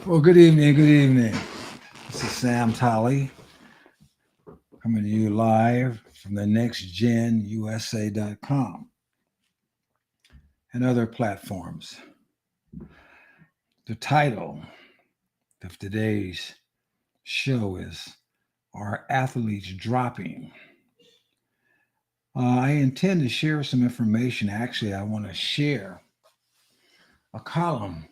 Well, good evening. Good evening. This is Sam Tolley coming to you live from the nextgenusa.com and other platforms. The title of today's show is Are Athletes Dropping? I intend to share some information. Actually, I want to share a column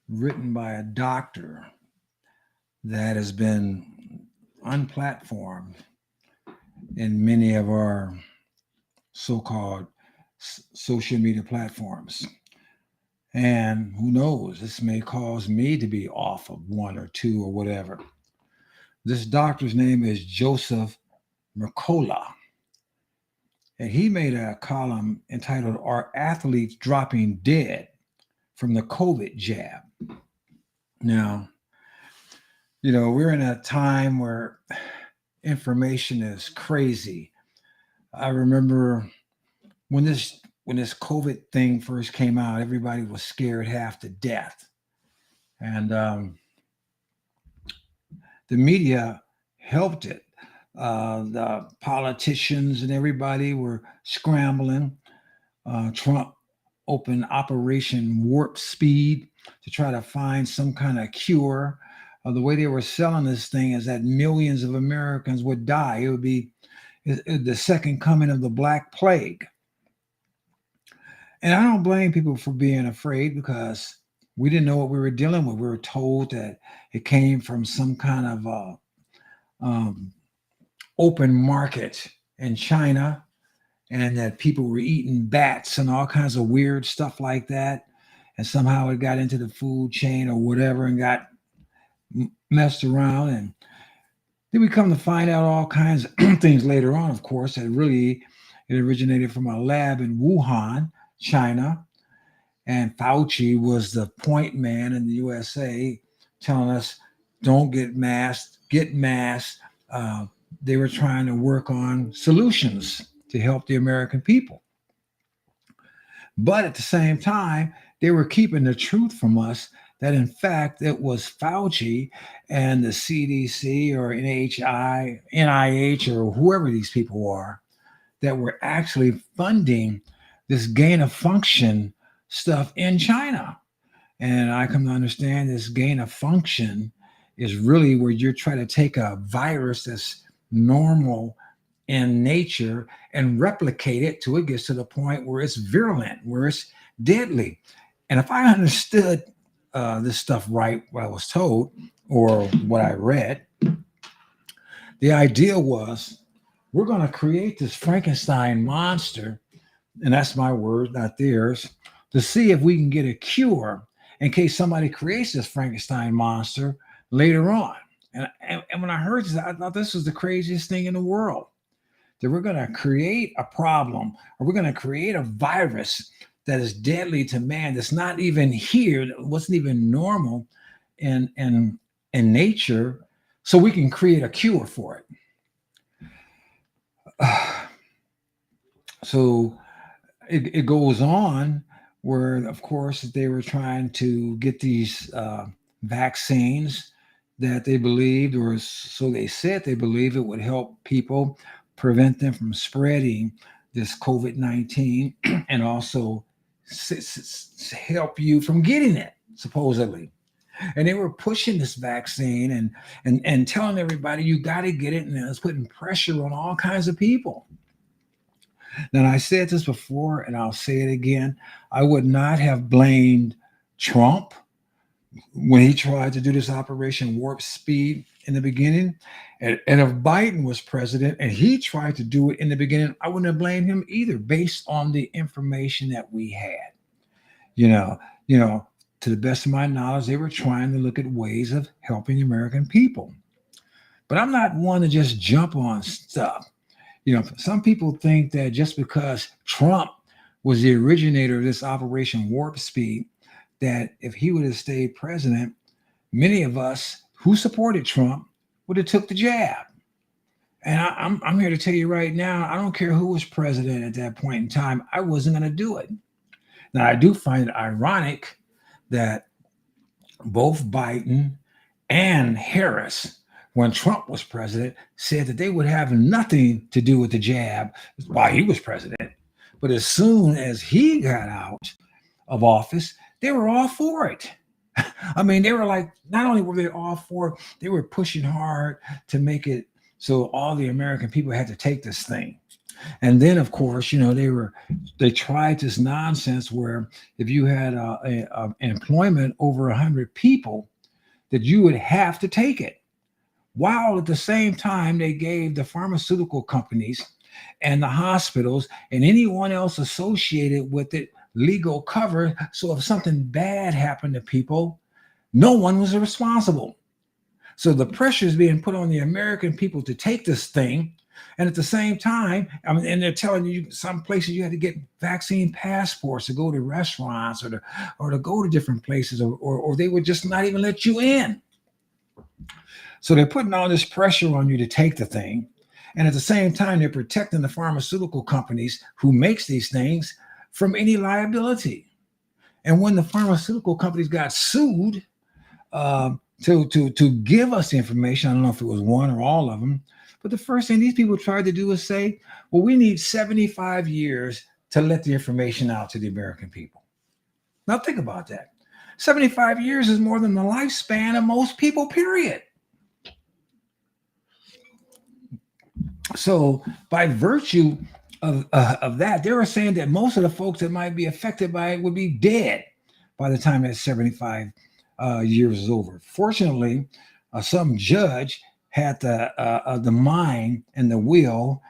written by a doctor that has been unplatformed in many of our so-called social media platforms. And who knows, this may cause me to be off of one or two or whatever. This doctor's name is Joseph Mercola. And he made a column entitled Are Athletes Dropping Dead from the COVID Jab? Now, we're in a time where information is crazy. I remember when this COVID thing first came out, everybody was scared half to death, and the media helped it. The politicians and everybody were scrambling. Trump opened Operation Warp Speed to try to find some kind of cure. The way they were selling this thing is that millions of Americans would die. It would be the second coming of the Black Plague. And I don't blame people for being afraid because we didn't know what we were dealing with. We were told that it came from some kind of um, open market in China and that people were eating bats and all kinds of weird stuff like that. And somehow it got into the food chain or whatever and got messed around. And then we come to find out all kinds of things later on, of course, that really it originated from a lab in Wuhan, China. And Fauci was the point man in the USA telling us, don't get masked, get masked. They were trying to work on solutions to help the American people. But at the same time, they were keeping the truth from us that in fact it was Fauci and the CDC or NIH or whoever these people are that were actually funding this gain of function stuff in China. And I come to understand this gain of function is really where you're trying to take a virus that's normal in nature and replicate it till it gets to the point where it's virulent, where it's deadly. And if I understood this stuff right, what I was told or what I read, the idea was we're going to create this Frankenstein monster, and that's my word, not theirs, to see if we can get a cure in case somebody creates this Frankenstein monster later on. And when I heard this, I thought this was the craziest thing in the world. That we're going to create a problem or we're going to create a virus that is deadly to man that's not even here, that wasn't even normal in nature, so we can create a cure for it. So it goes on where, of course, they were trying to get these vaccines that they believed, or so they said they believe it would help people prevent them from spreading this COVID-19 and also help you from getting it, supposedly. And they were pushing this vaccine and telling everybody, you got to get it. And it was putting pressure on all kinds of people. Now, I said this before, and I'll say it again. I would not have blamed Trump when he tried to do this Operation Warp Speed in the beginning. And if Biden was president and he tried to do it in the beginning, I wouldn't have blamed him either, based on the information that we had. You know, to the best of my knowledge, they were trying to look at ways of helping the American people. But I'm not one to just jump on stuff. Some people think that just because Trump was the originator of this Operation Warp Speed, that if he would have stayed president, many of us who supported Trump would have took the jab. And I'm here to tell you right now, I don't care who was president at that point in time, I wasn't going to do it. Now, I do find it ironic that both Biden and Harris, when Trump was president, said that they would have nothing to do with the jab while he was president. But as soon as he got out of office, they were all for it. I mean, they were like, not only were they all for it, they were pushing hard to make it so all the American people had to take this thing. And then, of course, they tried this nonsense where if you had employment over 100 people, that you would have to take it. While at the same time, they gave the pharmaceutical companies and the hospitals and anyone else associated with it legal cover. So if something bad happened to people, no one was responsible. So the pressure is being put on the American people to take this thing. And at the same time, I mean, and they're telling you some places you had to get vaccine passports to go to restaurants or to go to different places, or they would just not even let you in. So they're putting all this pressure on you to take the thing. And at the same time, they're protecting the pharmaceutical companies who makes these things from any liability. And when the pharmaceutical companies got sued to give us the information, I don't know if it was one or all of them, but the first thing these people tried to do is say, well, we need 75 years to let the information out to the American people. Now think about that. 75 years is more than the lifespan of most people, period. So by virtue of that, they were saying that most of the folks that might be affected by it would be dead by the time that 75 years is over. Fortunately, some judge had the mind and the will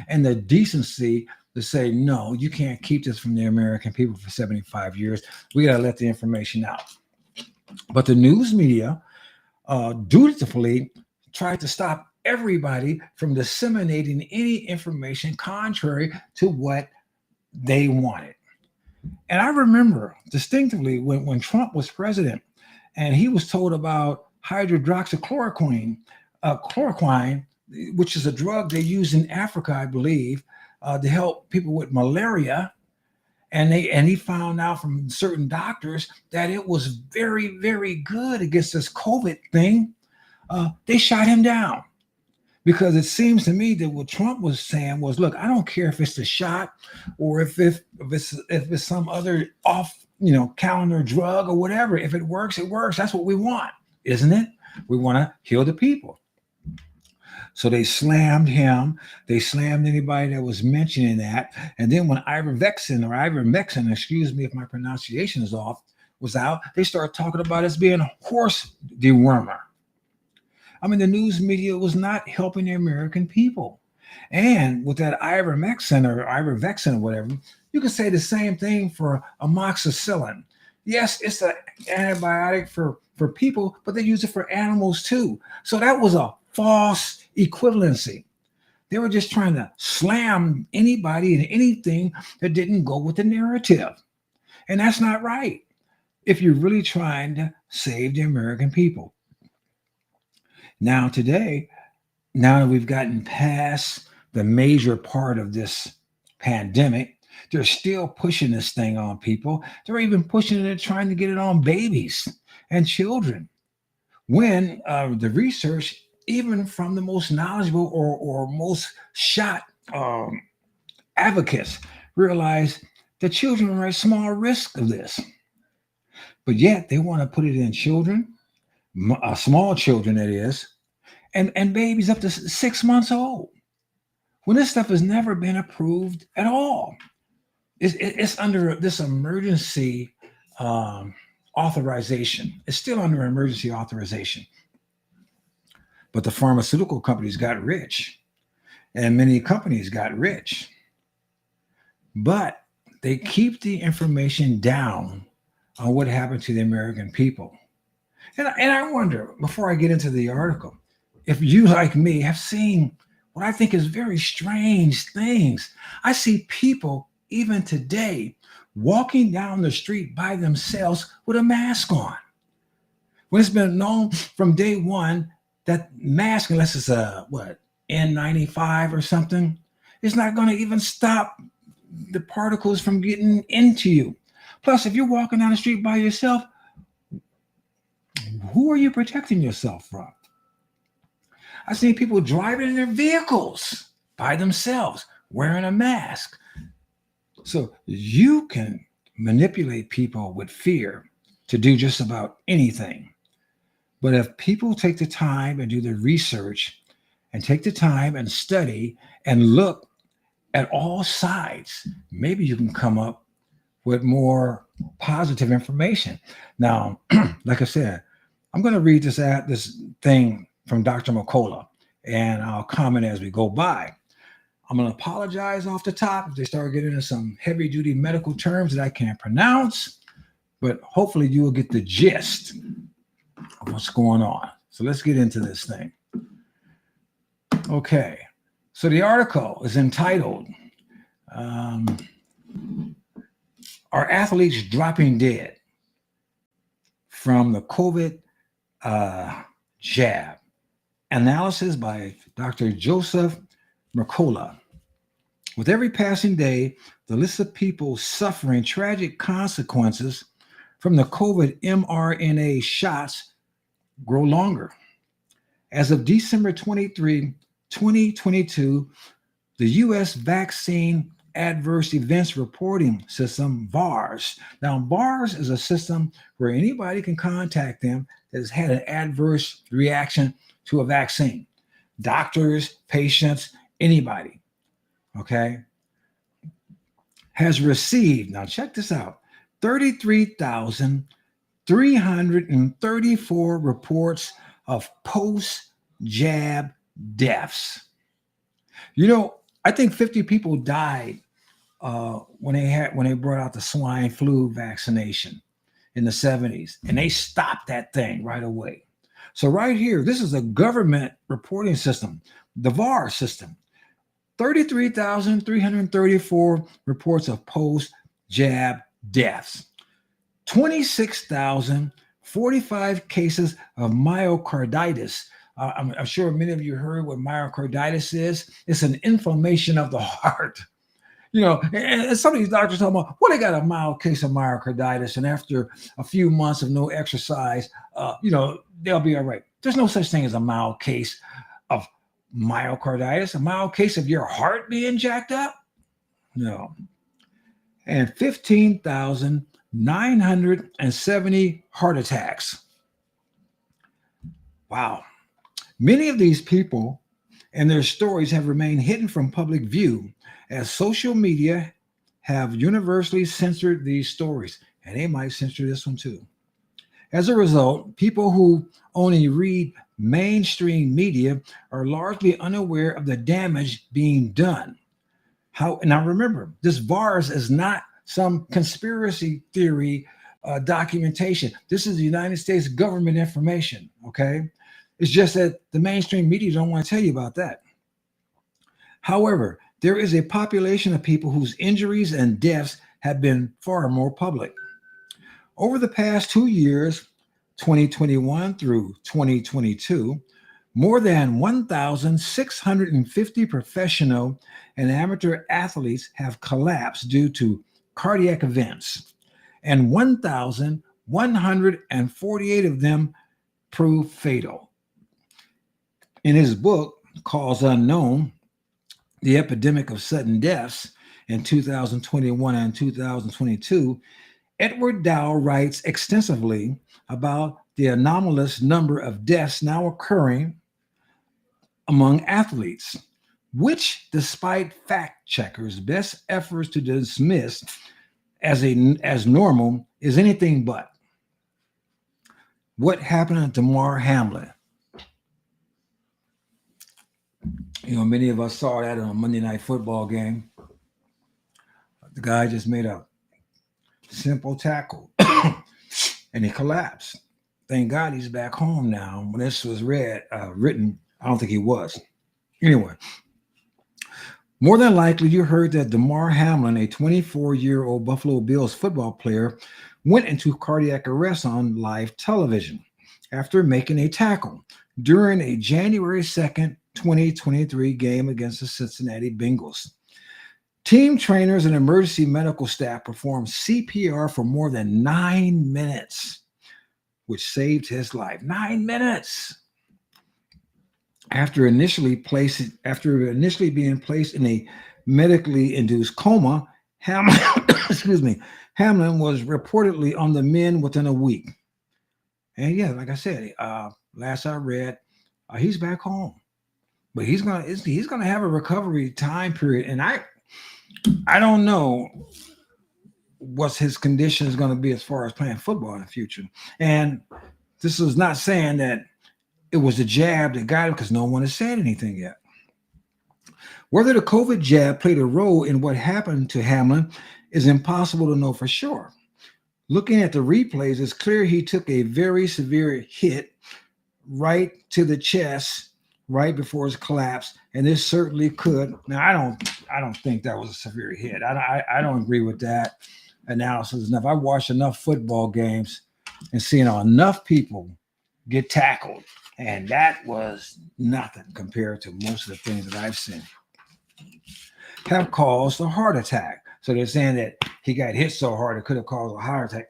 and the decency to say, no, you can't keep this from the American people for 75 years. We got to let the information out. But the news media dutifully tried to stop everybody from disseminating any information contrary to what they wanted. And I remember distinctively when Trump was president and he was told about hydroxychloroquine, chloroquine, which is a drug they use in Africa, I believe, to help people with malaria. And he found out from certain doctors that it was very, very good against this COVID thing. They shot him down because it seems to me that what Trump was saying was, look, I don't care if it's the shot or if it's some other off calendar drug or whatever. If it works, it works. That's what we want, isn't it? We want to heal the people. So they slammed him. They slammed anybody that was mentioning that. And then when ivermectin, excuse me if my pronunciation is off, was out, they started talking about it as being a horse dewormer. I mean, the news media was not helping the American people. And with that ivermectin or whatever, you can say the same thing for amoxicillin. Yes, it's an antibiotic for people, but they use it for animals too. So that was a false equivalency. They were just trying to slam anybody and anything that didn't go with the narrative. And that's not right if you're really trying to save the American people. Now today, now that we've gotten past the major part of this pandemic, they're still pushing this thing on people. They're even pushing it, trying to get it on babies and children. When the research, even from the most knowledgeable or most shot advocates, realize that children are at small risk of this. But yet they want to put it in children, small children, that is, and babies up to 6 months old. When this stuff has never been approved at all. It's under this emergency authorization. It's still under emergency authorization. But the pharmaceutical companies got rich, and many companies got rich. But they keep the information down on what happened to the American people. And I wonder, before I get into the article, if you, like me, have seen what I think is very strange things. I see people, even today, walking down the street by themselves with a mask on. When it's been known from day one that mask, unless it's a N95 or something, it's not going to even stop the particles from getting into you. Plus, if you're walking down the street by yourself, who are you protecting yourself from? I've seen people driving in their vehicles by themselves, wearing a mask. So you can manipulate people with fear to do just about anything. But if people take the time and do the research and take the time and study and look at all sides, maybe you can come up with more positive information. Now, like I said, I'm going to read this thing from Dr. McCullough, and I'll comment as we go by. I'm going to apologize off the top if they start getting into some heavy duty medical terms that I can't pronounce, but hopefully you will get the gist of what's going on. So let's get into this thing. Okay. So the article is entitled, Are Athletes Dropping Dead from the COVID Jab? Analysis by Dr. Joseph Mercola. With every passing day, the list of people suffering tragic consequences from the COVID mRNA shots grow longer. As of December 23, 2022, the U.S. Vaccine Adverse Events Reporting System, VAERS. Now, VAERS is a system where anybody can contact them that has had an adverse reaction to a vaccine. Doctors, patients, anybody, okay, has received, now check this out, 33,334 reports of post-jab deaths. You know, I think 50 people died when they brought out the swine flu vaccination in the 70s, and they stopped that thing right away. So right here, this is a government reporting system, the VAERS system. 33,334 reports of post-jab deaths. 26,045 cases of myocarditis. I'm sure many of you heard what myocarditis is. It's an inflammation of the heart. You know, and some of these doctors talk about, well, they got a mild case of myocarditis, and after a few months of no exercise, they'll be all right. There's no such thing as a mild case of myocarditis, a mild case of your heart being jacked up. No. And 15,970 heart attacks. Wow. Many of these people and their stories have remained hidden from public view as social media have universally censored these stories, and they might censor this one too. As a result, people who only read mainstream media are largely unaware of the damage being done. Now remember, this VAERS is not some conspiracy theory documentation. This is the United States government information, okay? It's just that the mainstream media don't want to tell you about that. However, there is a population of people whose injuries and deaths have been far more public. Over the past 2 years, 2021 through 2022, more than 1,650 professional and amateur athletes have collapsed due to cardiac events, and 1,148 of them proved fatal. In his book, Cause Unknown, The Epidemic of Sudden Deaths in 2021 and 2022, Edward Dow writes extensively about the anomalous number of deaths now occurring among athletes, which, despite fact checkers' best efforts to dismiss as normal, is anything but. What happened to Damar Hamlin? You know, many of us saw that on a Monday Night Football game. The guy just made a simple tackle and he collapsed. Thank God he's back home now. When this was written, I don't think he was. Anyway, more than likely you heard that Damar Hamlin, a 24-year-old Buffalo Bills football player, went into cardiac arrest on live television after making a tackle during a January 2nd, 2023 game against the Cincinnati Bengals. Team trainers and emergency medical staff performed CPR for more than 9 minutes which saved his life. 9 minutes. After initially being placed in a medically induced coma, Hamlin, excuse me, Hamlin was reportedly on the mend within a week. And yeah, like I said, last I read, he's back home, but he's gonna have a recovery time period, and I don't know what's his condition is going to be as far as playing football in the future. And this is not saying that it was the jab that got him because no one has said anything yet. Whether the COVID jab played a role in what happened to Hamlin is impossible to know for sure. Looking at the replays, it's clear he took a very severe hit right to the chest right before his collapse, and this certainly could. Now, I don't think that was a severe hit. I don't agree with that analysis. Enough. I've watched enough football games and seen enough people get tackled, and that was nothing compared to most of the things that I've seen have caused a heart attack. So they're saying that he got hit so hard it could have caused a heart attack.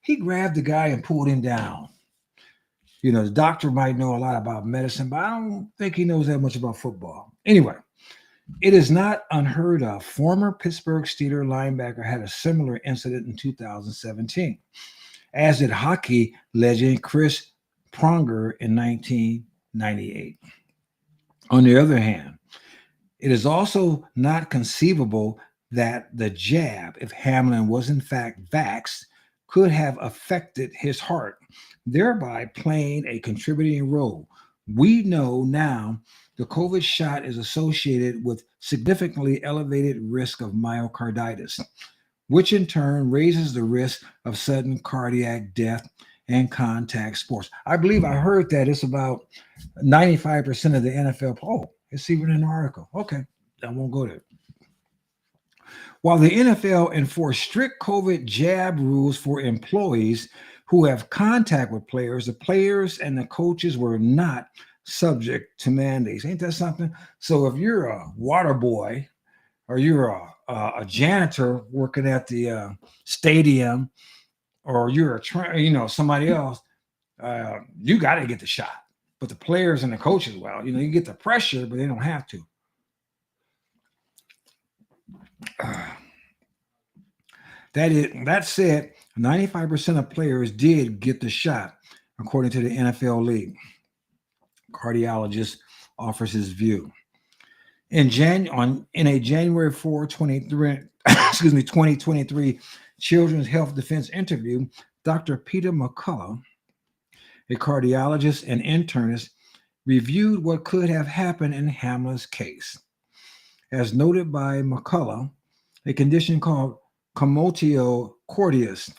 He grabbed the guy and pulled him down. You know, the doctor might know a lot about medicine, but I don't think he knows that much about football. Anyway, it is not unheard of. Former Pittsburgh Steelers linebacker had a similar incident in 2017, as did hockey legend Chris Pronger in 1998. On the other hand, it is also not conceivable that the jab, if Hamlin was in fact vaxxed, could have affected his heart, thereby playing a contributing role. We know now the COVID shot is associated with significantly elevated risk of myocarditis, which in turn raises the risk of sudden cardiac death and contact sports. I believe I heard that it's about 95% of the NFL. Oh, it's even an article. Okay, I won't go there. While the NFL enforced strict COVID jab rules for employees who have contact with players, the players and the coaches were not subject to mandates. Ain't that something? So if you're a water boy or you're a janitor working at the stadium, or you're somebody else, you got to get the shot. But the players and the coaches, well, you get the pressure, but they don't have to. That said, 95% of players did get the shot, according to the NFL League. Cardiologist offers his view. In a January 4, 2023 Children's Health Defense interview, Dr. Peter McCullough, a cardiologist and internist, reviewed what could have happened in Hamlin's case. As noted by McCullough, a condition called commotio cordis,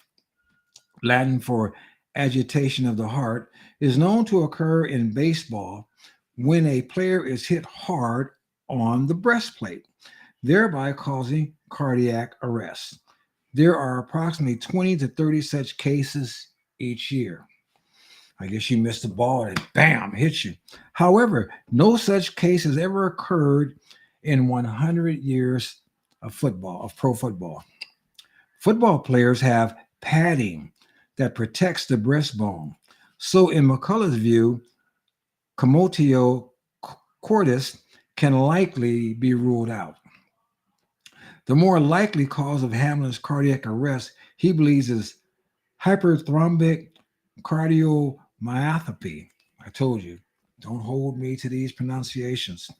Latin for agitation of the heart, is known to occur in baseball when a player is hit hard on the breastplate, thereby causing cardiac arrest. There are approximately 20 to 30 such cases each year. I guess you missed the ball and bam, hit you. However, no such case has ever occurred in 100 years of football, of pro football. Football players have padding that protects the breastbone. So in McCullough's view, commotio cordis can likely be ruled out. The more likely cause of Hamlin's cardiac arrest, he believes, is hyperthrombic cardiomyopathy. I told you, don't hold me to these pronunciations.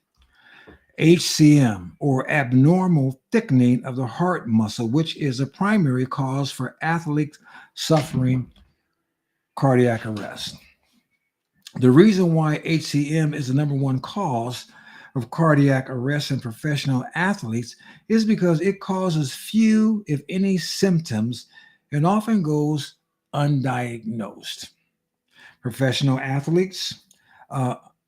HCM, or abnormal thickening of the heart muscle, which is a primary cause for athletes suffering cardiac arrest. The reason why HCM is the number one cause of cardiac arrest in professional athletes is because it causes few, if any, symptoms and often goes undiagnosed. Professional athletes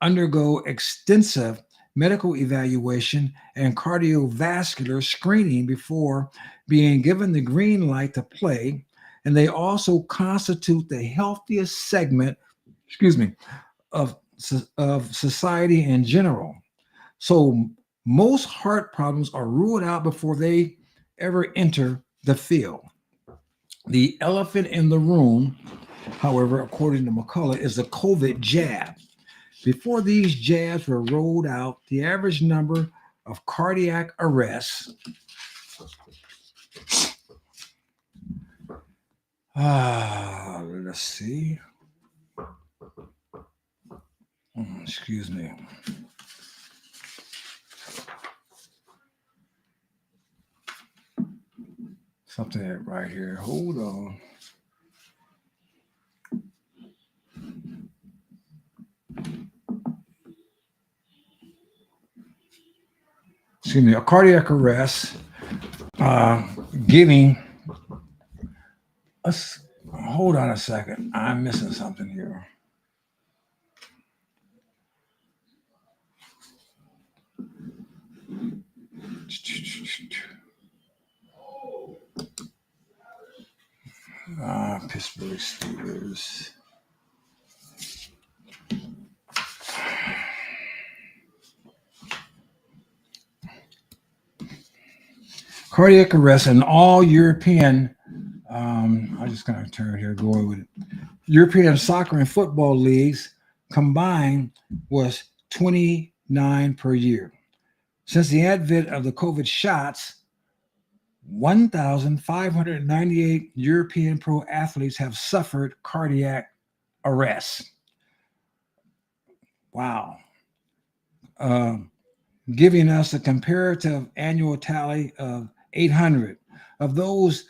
undergo extensive medical evaluation and cardiovascular screening before being given the green light to play, and they also constitute the healthiest segment, of society in general. So most heart problems are ruled out before they ever enter the field. The elephant in the room however, according to McCullough, is the COVID jab. Before these jabs were rolled out, the average number of cardiac arrests, let's see. Excuse me. Something right here. Hold on. Excuse me. A cardiac arrest, giving us. Hold on a second. I'm missing something here. Pittsburgh Steelers. Cardiac arrest in all European. I'm just going to turn here, going with it. European soccer and football leagues combined was 29 per year. Since the advent of the COVID shots, 1,598 European pro athletes have suffered cardiac arrest. Wow. Giving us a comparative annual tally of 800. Of those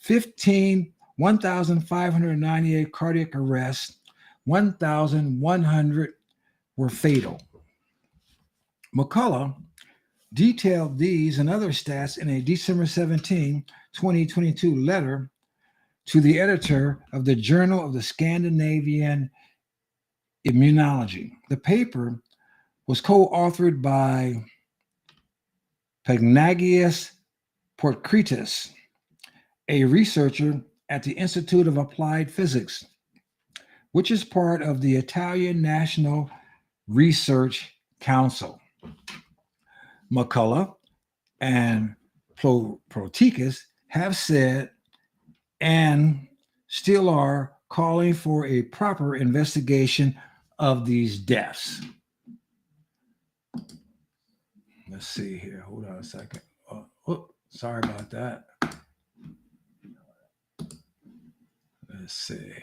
1,598 cardiac arrests, 1,100 were fatal. McCullough detailed these and other stats in a December 17, 2022 letter to the editor of the Journal of the Scandinavian Immunology. The paper was co-authored by Pagnagius Portkritis, a researcher at the Institute of Applied Physics, which is part of the Italian National Research Council. McCullough and Portkritis have said and still are calling for a proper investigation of these deaths. Let's see here. Hold on a second. Sorry about that. Let's see.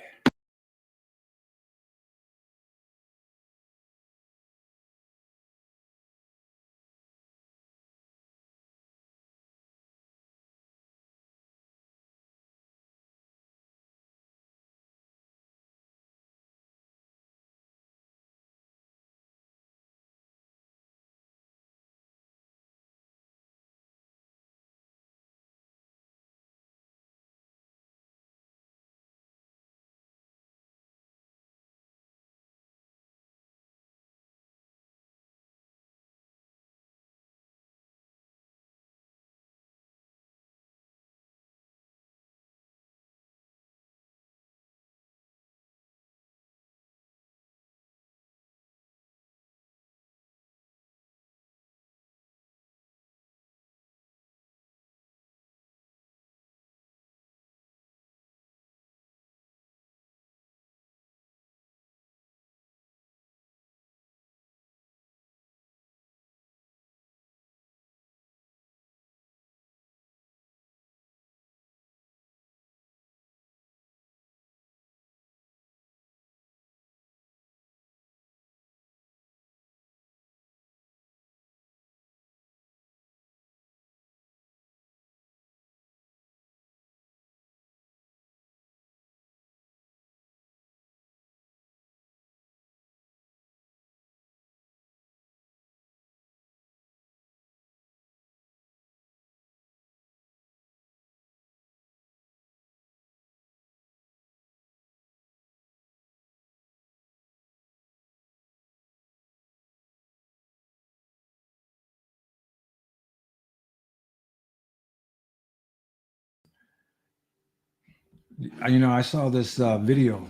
I saw this video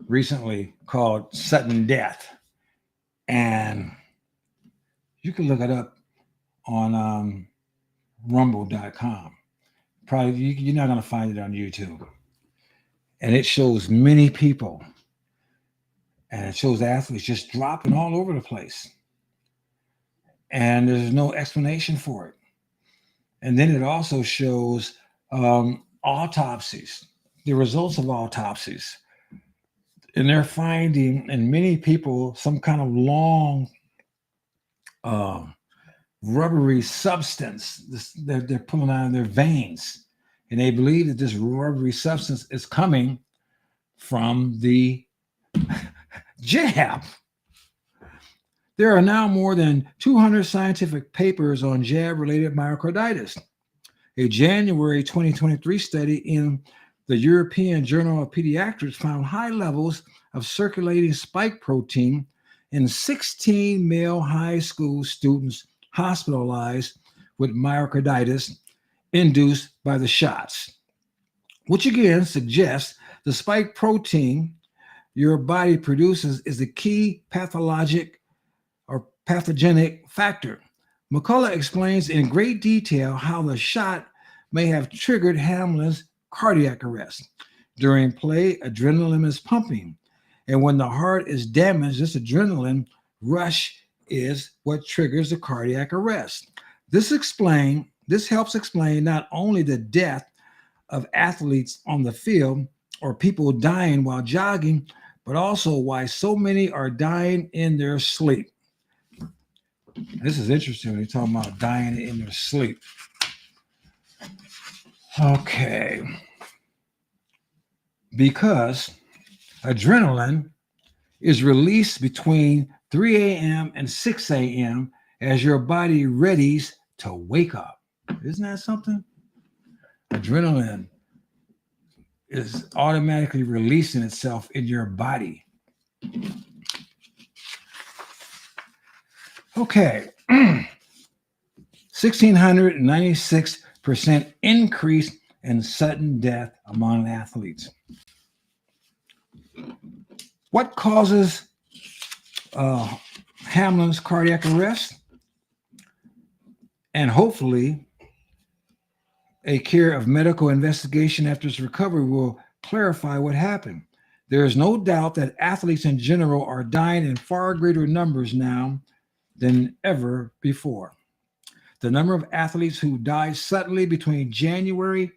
recently called Sudden Death, and you can look it up on rumble.com. Probably you're not going to find it on YouTube. and it shows many people, and it shows athletes just dropping all over the place, and there's no explanation for it. And then it also shows autopsies, the results of autopsies, and they're finding in many people some kind of long uh, rubbery substance that they're pulling out of their veins, and they believe that this rubbery substance is coming from the jab. There are now more than 200 scientific papers on jab-related myocarditis. A January 2023 study in the European Journal of Pediatrics found high levels of circulating spike protein in 16 male high school students hospitalized with myocarditis induced by the shots, which again suggests the spike protein your body produces is the key pathogenic factor. McCullough explains in great detail how the shot may have triggered Hamlin's cardiac arrest. During play, adrenaline is pumping, and when the heart is damaged, this adrenaline rush is what triggers the cardiac arrest. This helps explain not only the death of athletes on the field or people dying while jogging, but also why so many are dying in their sleep. This is interesting when you're talking about dying in their sleep. Okay. Because adrenaline is released between 3 a.m. and 6 a.m. as your body readies to wake up. Isn't that something? Adrenaline is automatically releasing itself in your body. Okay. 1,696% increase in sudden death among athletes. What causes Hamlin's cardiac arrest? And hopefully, a care of medical investigation after his recovery will clarify what happened. There is no doubt that athletes in general are dying in far greater numbers now than ever before. The number of athletes who died suddenly between January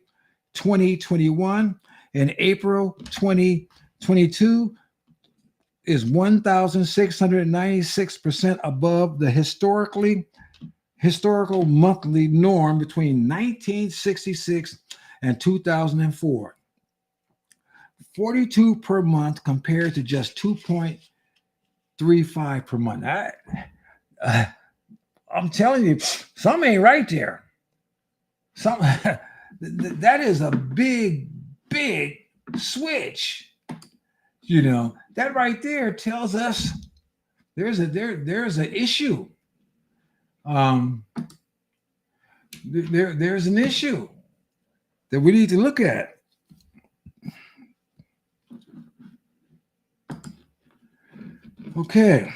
2021 and April 2022 is 1,696% above the historical monthly norm between 1966 and 2004. 42 per month compared to just 2.35 per month. I'm telling you, something ain't right there. That is a big switch. You know, that right there tells us there's an issue. There's an issue that we need to look at. Okay.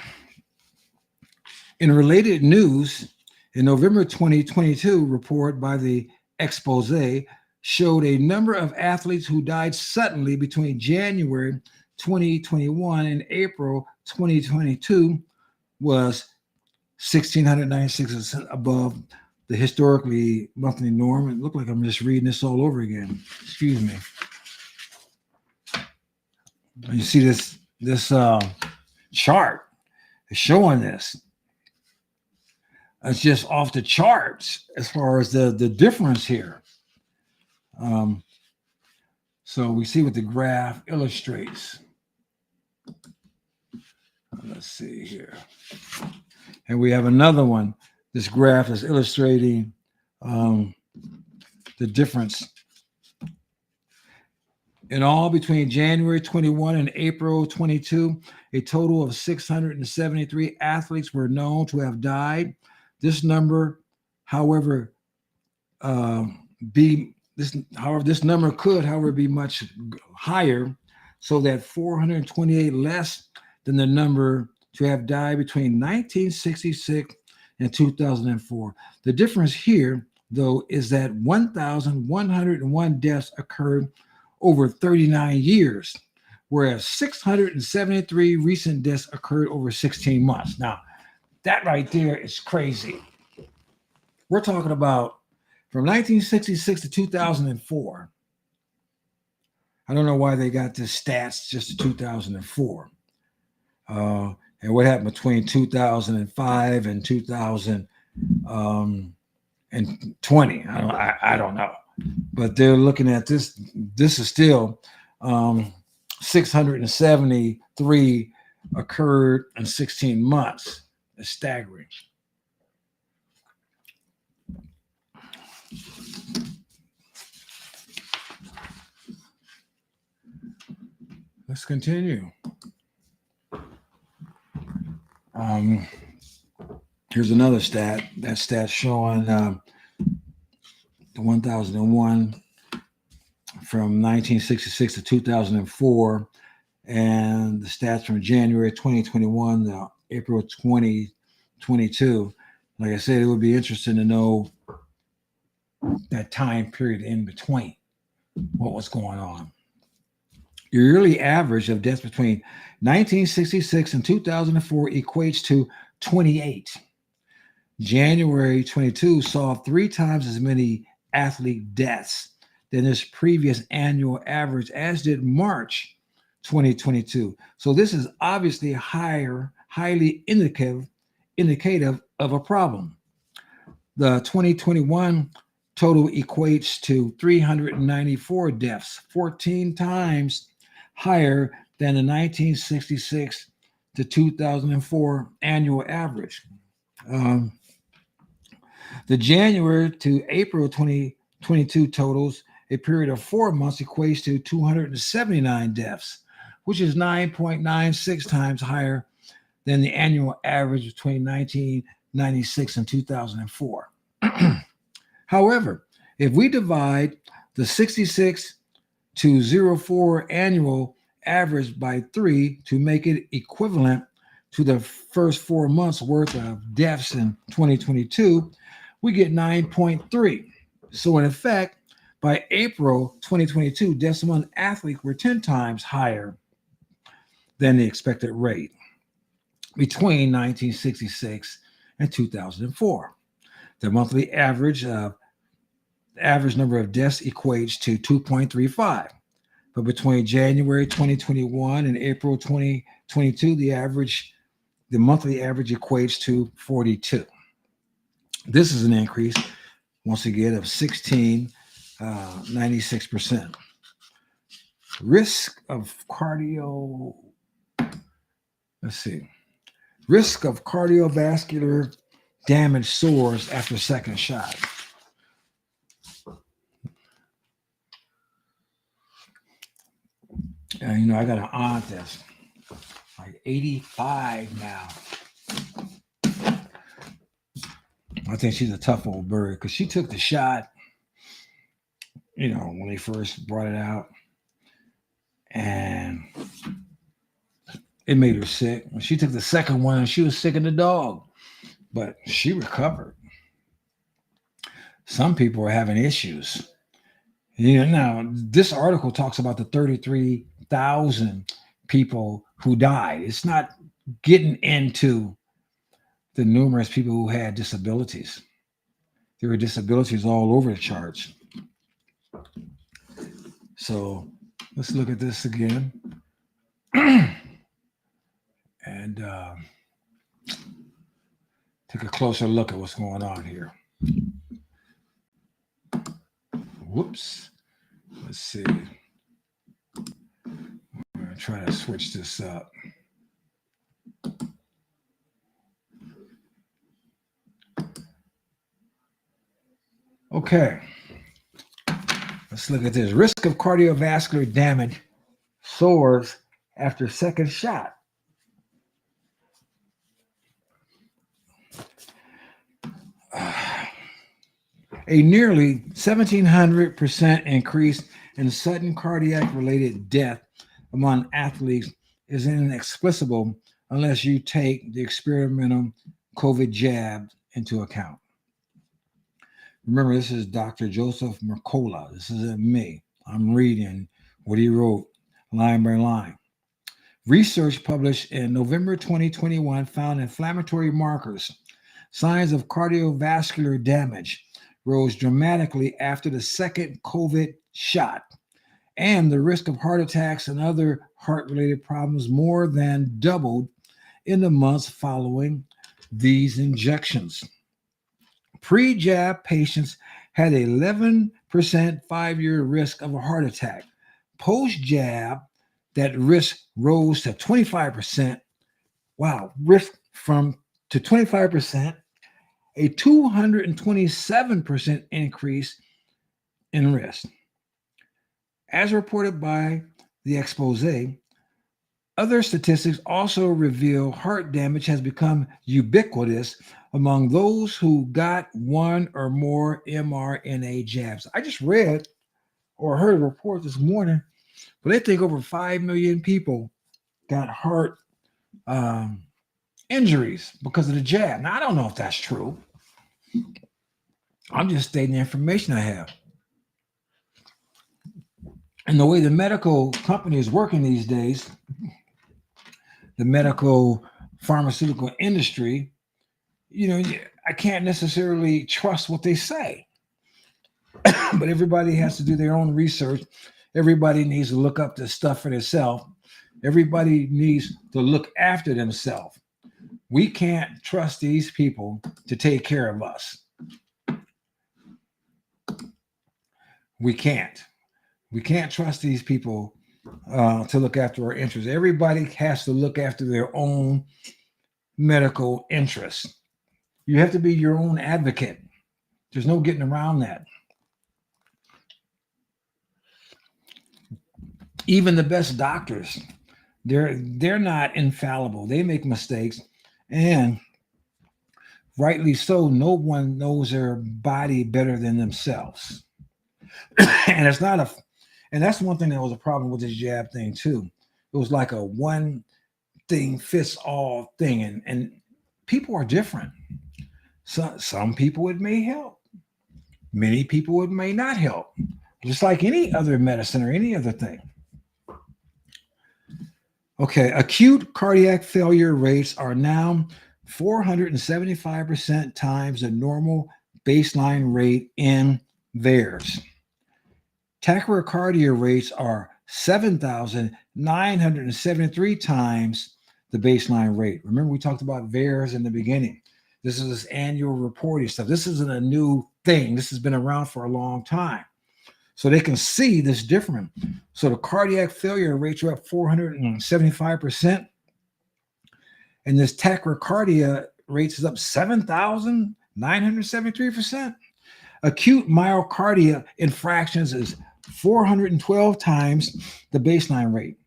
In related news, a November 2022 report by the Expose showed a number of athletes who died suddenly between January 2021 and April 2022 was 1,696% above the historically monthly norm. It looked like I'm just reading this all over again. Excuse me. You see this chart is showing this. It's just off the charts as far as the difference here. So we see what the graph illustrates. Let's see here. And we have another one. This graph is illustrating the difference. In all, between January 21 and April 22, a total of 673 athletes were known to have died. This number, however, this number could, be much higher, so that 428 less than the number to have died between 1966 and 2004. The difference here, though, is that 1,101 deaths occurred over 39 years, whereas 673 recent deaths occurred over 16 months. Now, that right there is crazy. We're talking about from 1966 to 2004. I don't know why they got this stats just to 2004. And what happened between 2005 and 2020? I don't know. But they're looking at this. This is still 673 occurred in 16 months. It's staggering. Let's continue. Here's another stat. That stat showing the 1001 from 1966 to 2004, and the stats from January 2021 to April 2022. Like I said, it would be interesting to know that time period in between, what was going on. The yearly average of deaths between 1966 and 2004 equates to 28. January 22 saw 3 times as many athlete deaths than its previous annual average, as did March 2022. So this is obviously highly indicative of a problem. The 2021 total equates to 394 deaths, 14 times higher than the 1966 to 2004 annual average. The January to April 2022 totals, a period of 4 months, equates to 279 deaths, which is 9.96 times higher than the annual average between 1996 and 2004. However, if we divide the 66 to 04 annual average by 3 to make it equivalent to the first 4 months worth of deaths in 2022, we get 9.3. So in effect, by April 2022, deaths among athletes were 10 times higher than the expected rate between 1966 and 2004. The monthly average number of deaths equates to 2.35. But between January 2021 and April 2022, the monthly average equates to 42. This is an increase, once again, of 96%. Risk of cardiovascular damage soars after second shot. And, I got an aunt that's like 85 now. I think she's a tough old bird because she took the shot, when they first brought it out, and it made her sick. When she took the second one, she was sick of the dog, but she recovered. Some people are having issues. Now this article talks about the 33,000 people who died. It's not getting into the numerous people who had disabilities. There were disabilities all over the charts. So let's look at this again. And take a closer look at what's going on here. Whoops. Let's see. I'm going to try to switch this up. Okay. Let's look at this. Risk of cardiovascular damage soars after second shot. A nearly 1,700% increase in sudden cardiac-related death among athletes is inexplicable unless you take the experimental COVID jab into account. Remember, this is Dr. Joseph Mercola. This isn't me. I'm reading what he wrote line by line. Research published in November 2021 found inflammatory markers, signs of cardiovascular damage, rose dramatically after the second COVID shot, and the risk of heart attacks and other heart related problems more than doubled in the months following these injections. Pre jab patients had an 11% 5-year risk of a heart attack. Post jab, that risk rose to 25%. Wow, risk from to 25%, a 227% increase in risk. As reported by the expose, other statistics also reveal heart damage has become ubiquitous among those who got one or more mRNA jabs. I just read or heard a report this morning, but they think over 5 million people got heart injuries because of the jab. Now, I don't know if that's true. I'm just stating the information I have. And the way the medical company is working these days, the medical pharmaceutical industry, I can't necessarily trust what they say. But everybody has to do their own research. Everybody needs to look up this stuff for themselves. Everybody needs to look after themselves. We can't trust these people to take care of us. We can't. We can't trust these people to look after our interests. Everybody has to look after their own medical interests. You have to be your own advocate. There's no getting around that. Even the best doctors, they're not infallible. They make mistakes, and rightly so. No one knows their body better than themselves. And it's not and that's one thing that was a problem with this jab thing too. It was like a one thing fits all thing, and people are different. Some people it may help. Many people it may not help. Just like any other medicine or any other thing. Okay, acute cardiac failure rates are now 475% times the normal baseline rate in VAERS. Tachycardia rates are 7,973 times the baseline rate. Remember, we talked about VAERS in the beginning. This is this annual reporting stuff. This isn't a new thing. This has been around for a long time. So they can see this different. So the cardiac failure rates are up 475%. And this tachycardia rates is up 7,973%. Acute myocardia infractions is 412 times the baseline rate.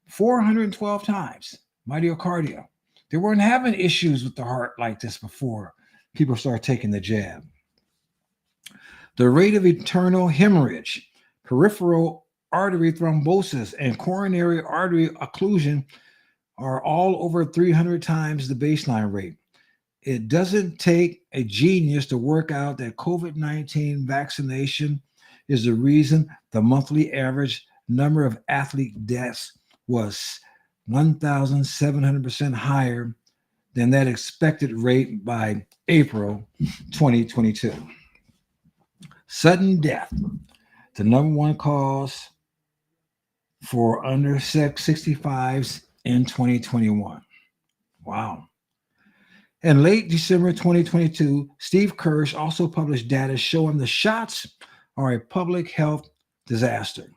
412 times myocardia. They weren't having issues with the heart like this before people started taking the jab. The rate of internal hemorrhage, peripheral artery thrombosis, and coronary artery occlusion are all over 300 times the baseline rate. It doesn't take a genius to work out that COVID-19 vaccination is the reason the monthly average number of athlete deaths was 1,700% higher than that expected rate by April 2022. Sudden death, the number one cause for under 65s in 2021. Wow. In late December 2022, Steve Kirsch also published data showing the shots are a public health disaster.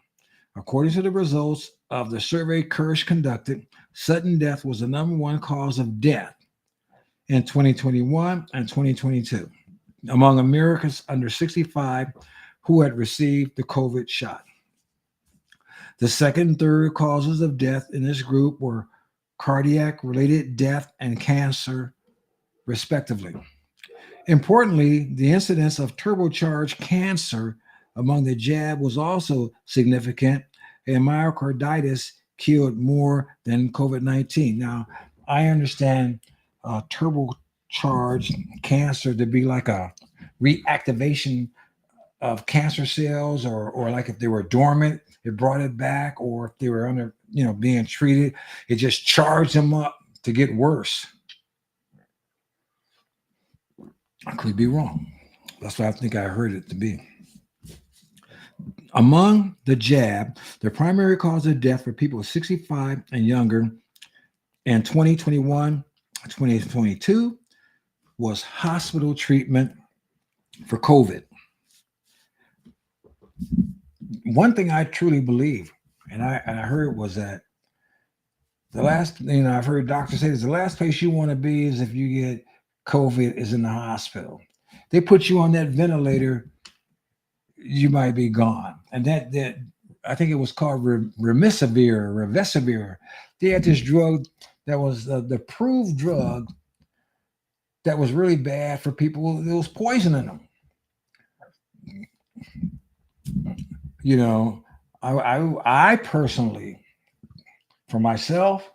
According to the results of the survey Kirsch conducted, sudden death was the number one cause of death in 2021 and 2022 among Americans under 65 who had received the COVID shot. The second and third causes of death in this group were cardiac-related death and cancer, respectively. Importantly, the incidence of turbocharged cancer among the jab was also significant, and myocarditis killed more than COVID-19. Now, I understand turbocharged cancer to be like a reactivation of cancer cells, or like if they were dormant, it brought it back, or if they were under, being treated, it just charged them up to get worse. I could be wrong. That's what I think I heard it to be. Among the jab, the primary cause of death for people 65 and younger in 2021, 2022 was hospital treatment for COVID. One thing I truly believe, and I heard, was that the last, I've heard doctors say this, the last place you want to be is if you get COVID is in the hospital. They put you on that ventilator, you might be gone. And that I think it was called remdesivir. They had this drug that was the proved drug that was really bad for people. It was poisoning them. I personally, for myself,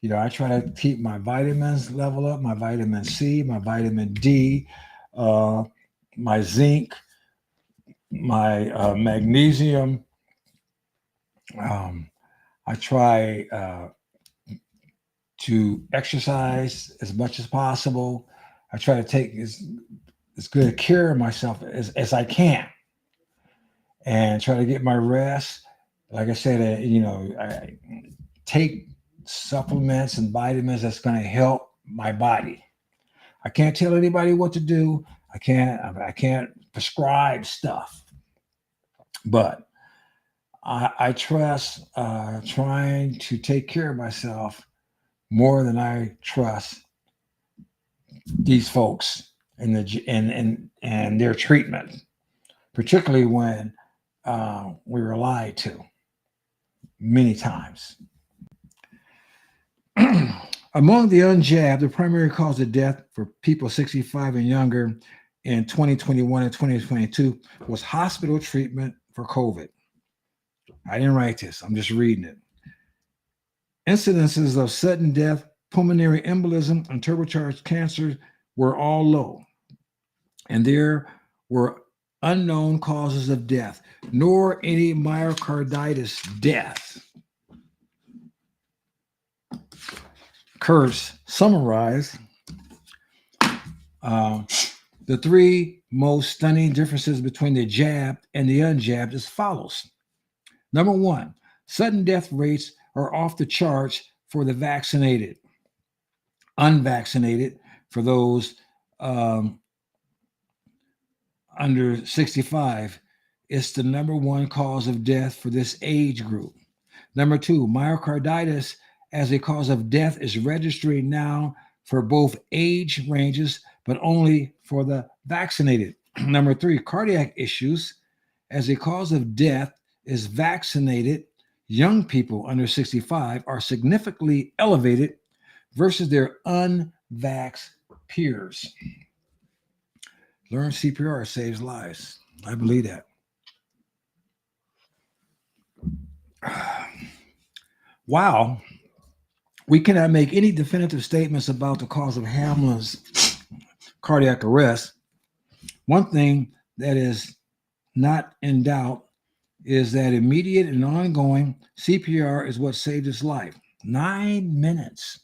I try to keep my vitamins level up, my vitamin C, my vitamin D, my zinc, my magnesium. I try to exercise as much as possible. I try to take as good care of myself as I can, and try to get my rest. Like I said, I take supplements and vitamins that's going to help my body. I can't tell anybody what to do. I can't prescribe stuff, but I trust trying to take care of myself more than I trust these folks and their treatment, particularly when we were lied to many times. Among the unjabbed, the primary cause of death for people 65 and younger in 2021 and 2022 was hospital treatment for COVID. I didn't write this, I'm just reading it. Incidences of sudden death, pulmonary embolism, and turbocharged cancer were all low, and there were unknown causes of death, nor any myocarditis death. Kurtz summarized the three most stunning differences between the jabbed and the unjabbed as follows. Number one, sudden death rates are off the charts for the vaccinated. Unvaccinated, for those under 65, it's the number one cause of death for this age group. Number two, myocarditis as a cause of death is registering now for both age ranges, but only for the vaccinated. Number three, cardiac issues as a cause of death is vaccinated. Young people under 65 are significantly elevated versus their unvaxxed peers. Learn CPR saves lives. I believe that. Wow. We cannot make any definitive statements about the cause of Hamlin's cardiac arrest. One thing that is not in doubt is that immediate and ongoing CPR is what saved his life. 9 minutes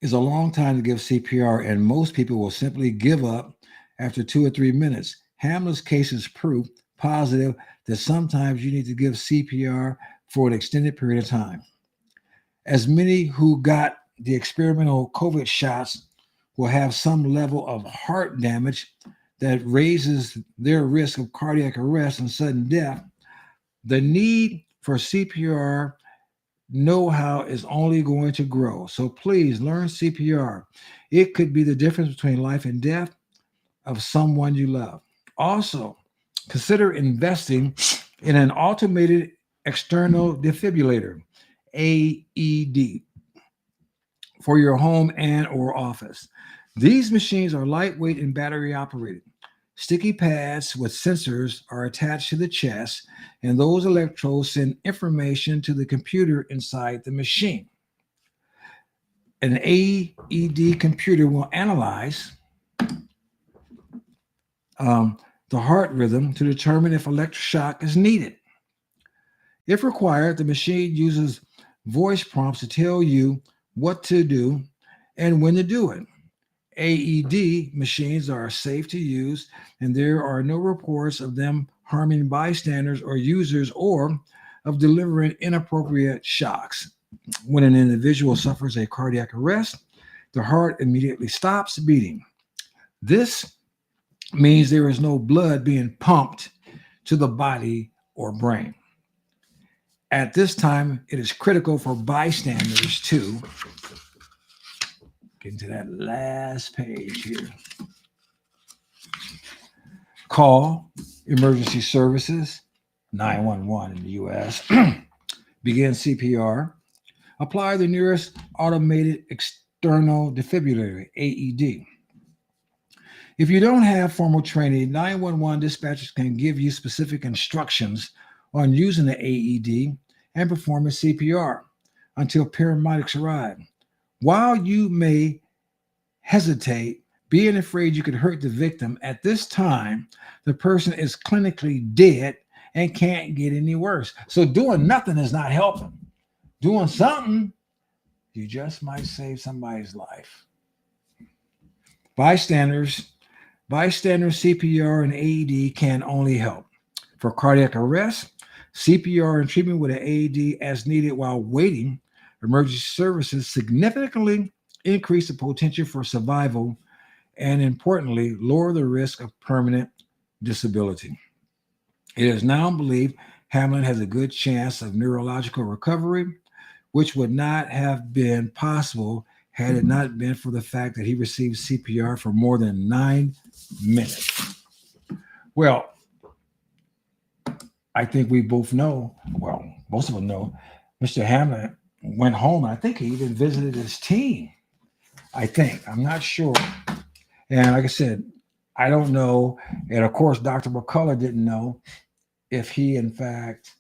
is a long time to give CPR, and most people will simply give up after 2 or 3 minutes. Hamlin's case is proof positive that sometimes you need to give CPR for an extended period of time. As many who got the experimental COVID shots will have some level of heart damage that raises their risk of cardiac arrest and sudden death, the need for CPR know-how is only going to grow. So please learn CPR. It could be the difference between life and death of someone you love. Also, consider investing in an automated external defibrillator, AED, for your home and or office. These machines are lightweight and battery operated. Sticky pads with sensors are attached to the chest, and those electrodes send information to the computer inside the machine. An AED computer will analyze the heart rhythm to determine if electroshock is needed. If required, the machine uses voice prompts to tell you what to do and when to do it. AED machines are safe to use, and there are no reports of them harming bystanders or users or of delivering inappropriate shocks. When an individual suffers a cardiac arrest, the heart immediately stops beating. This means there is no blood being pumped to the body or brain. At this time, it is critical for bystanders to get into that last page here. Call emergency services, 911 in the US, begin CPR, apply the nearest automated external defibrillator, AED. If you don't have formal training, 911 dispatchers can give you specific instructions on using the AED and performing CPR until paramedics arrive. While you may hesitate, being afraid you could hurt the victim, at this time, the person is clinically dead and can't get any worse. So doing nothing is not helping. Doing something, you just might save somebody's life. Bystanders CPR and AED can only help. For cardiac arrest, CPR and treatment with an AED as needed while waiting, emergency services significantly increase the potential for survival and, importantly, lower the risk of permanent disability. It is now believed Hamlin has a good chance of neurological recovery, which would not have been possible had it not been for the fact that he received CPR for more than 9 minutes. Well, I think we both know, well, most of us know, Mr. Hamlin went home. I think he even visited his team. I think. I'm not sure. And like I said, I don't know. And of course, Dr. McCullough didn't know if he, in fact,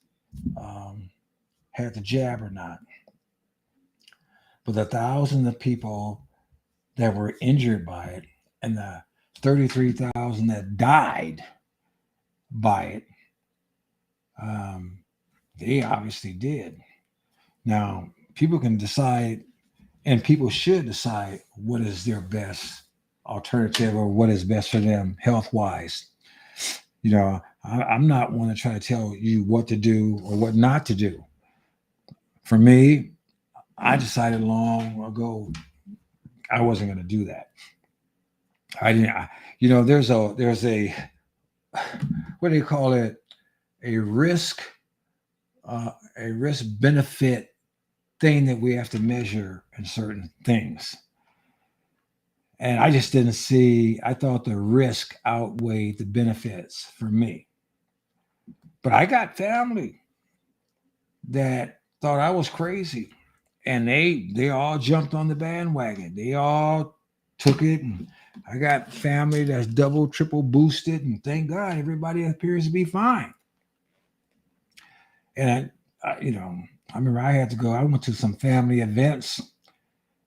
had the jab or not. But the thousands of people that were injured by it and the 33,000 that died by it, they obviously did. Now, people can decide, and people should decide what is their best alternative or what is best for them health-wise. You know, I'm not one to try to tell you what to do or what not to do. For me, I decided long ago I wasn't going to do that. I didn't. There's a what do you call it? A risk benefit thing that we have to measure in certain things. And I just didn't see, I thought the risk outweighed the benefits for me. But I got family that thought I was crazy. And they all jumped on the bandwagon. They all took it. And I got family that's double, triple boosted. And thank God everybody appears to be fine. And I remember I went to some family events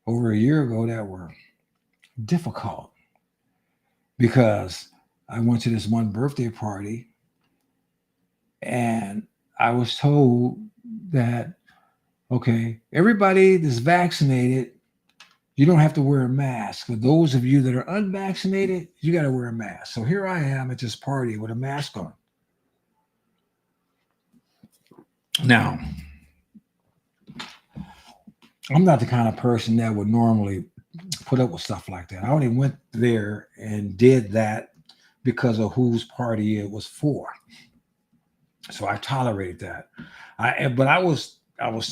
over a year ago that were difficult because I went to this one birthday party and I was told that, okay, everybody that's vaccinated, you don't have to wear a mask. For those of you that are unvaccinated, you got to wear a mask. So here I am at this party with a mask on. Now, I'm not the kind of person that would normally put up with stuff like that. I only went there and did that because of whose party it was for. So I tolerated that. But I was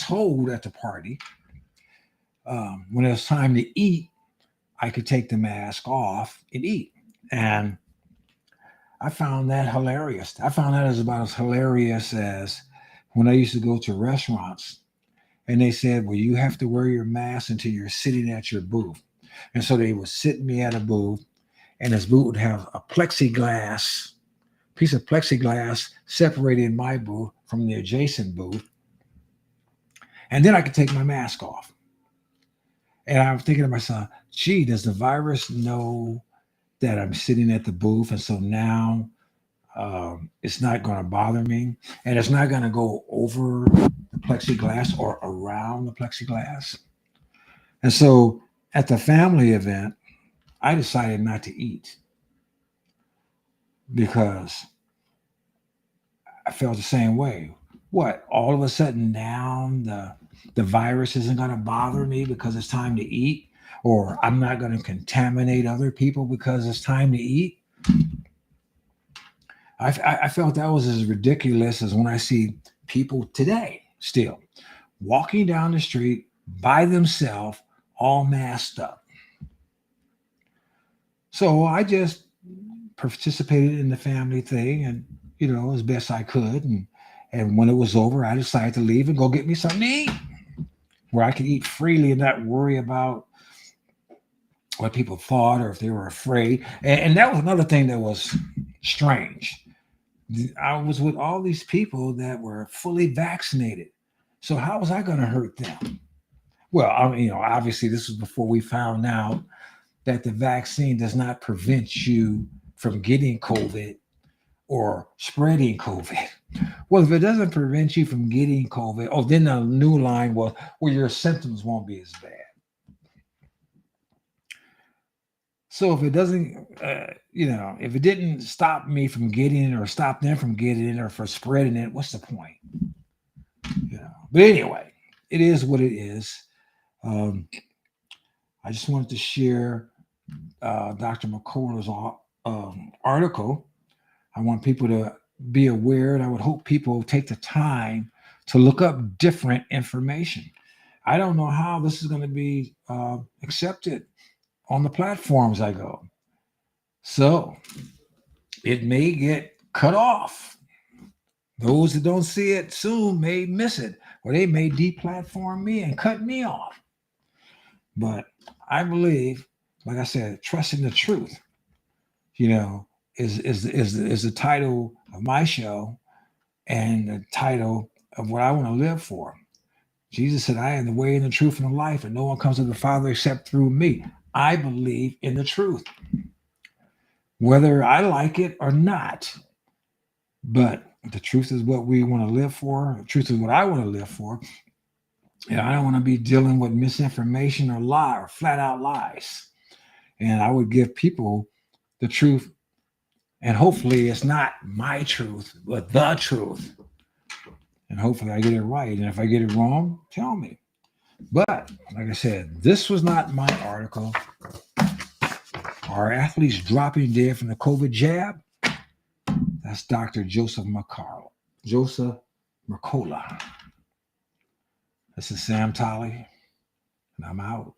told at the party when it was time to eat, I could take the mask off and eat. And I found that hilarious. I found that as about as hilarious as when I used to go to restaurants and they said, well, you have to wear your mask until you're sitting at your booth. And so they would sit me at a booth, and this booth would have a piece of plexiglass separating my booth from the adjacent booth. And then I could take my mask off. And I'm thinking to myself, gee, does the virus know that I'm sitting at the booth? And so now It's not going to bother me, and it's not going to go over the plexiglass or around the plexiglass. And so at the family event, I decided not to eat because I felt the same way. What? All of a sudden now the virus isn't going to bother me because it's time to eat, or I'm not going to contaminate other people because it's time to eat. I felt that was as ridiculous as when I see people today still walking down the street by themselves, all masked up. So I just participated in the family thing, and as best I could. And when it was over, I decided to leave and go get me something to eat where I could eat freely and not worry about what people thought or if they were afraid. And that was another thing that was strange. I was with all these people that were fully vaccinated. So how was I going to hurt them? Well, obviously this was before we found out that the vaccine does not prevent you from getting COVID or spreading COVID. Well, if it doesn't prevent you from getting COVID, then the new line was, well, your symptoms won't be as bad. So if it doesn't, if it didn't stop me from getting it or stop them from getting it or for spreading it, what's the point? But anyway, it is what it is. I just wanted to share Dr. McCullough's article. I want people to be aware, and I would hope people take the time to look up different information. I don't know how this is going to be accepted on the platforms I go. So it may get cut off. Those that don't see it soon may miss it, or they may deplatform me and cut me off. But I believe, like I said, trusting the truth, is the title of my show and the title of what I want to live for. Jesus said, I am the way and the truth and the life, and no one comes to the Father except through me. I believe in the truth, whether I like it or not. But the truth is what we want to live for. The truth is what I want to live for. And I don't want to be dealing with misinformation or lie or flat out lies. And I would give people the truth. And hopefully it's not my truth, but the truth. And hopefully I get it right. And if I get it wrong, tell me. But like I said, this was not my article. Are athletes dropping dead from the COVID jab? That's Dr. Joseph Mercola. This is Sam Tolley, and I'm out.